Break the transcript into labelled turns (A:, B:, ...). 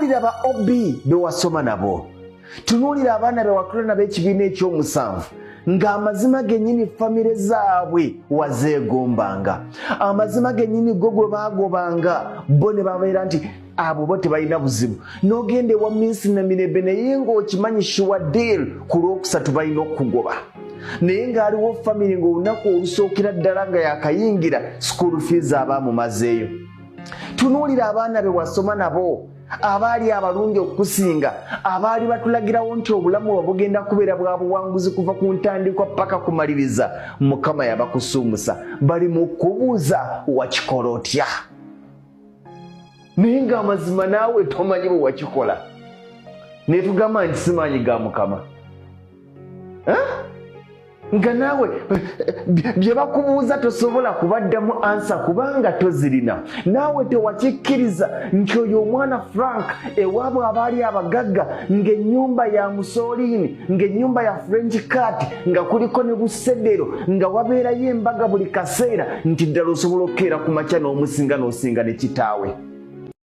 A: tunuulira ba obi be wasoma nabo, tunuulira abaana be wakula nabo ekibiina ekyomusanvu ng'amazima gennyini famire zaabwe wazeegombanga, amazima gennyini go gwe baagobanga bo ne babeera nti abo bo tebalina buzibu. N'ogenda ewa Minisita Namirembe naye ng'okimanyi Shuwadil ku lwokusatu balina okugoba, naye ng'aliwo famire ng'olunaku olusookera ddala nga yakayingira school fees abaamumazeeyo. Tunuulira abaana be wasoma nabo abaali abalungi okusinga, abaali batulagirawo nti obulamu bwe bugenda kubeera bwa buwanguzi kuva ku ntandikwa paka kumaliriza. Mukama yabakusumusa, bali mu kubuuza wakikola otya, naye ng'amazima naawe tomanyi bwe wakikola, ne tugamba nti simanyi ga Mukama. Nga naawe bye bakubuuza tosobola kubaddamu ansa kubanga tozirina. Naawe tewakikkiriza nti oyo omwana Frank ewaabwe abaali abagagga ng'ennyumba ya musoolini, ng'ennyumba ya French cat, nga kuliko ne busedero, nga wabeerayo embaga buli kaseera, nti ddala osobola okukeera ku makya n'omusinga n'osinga ne kitaawe.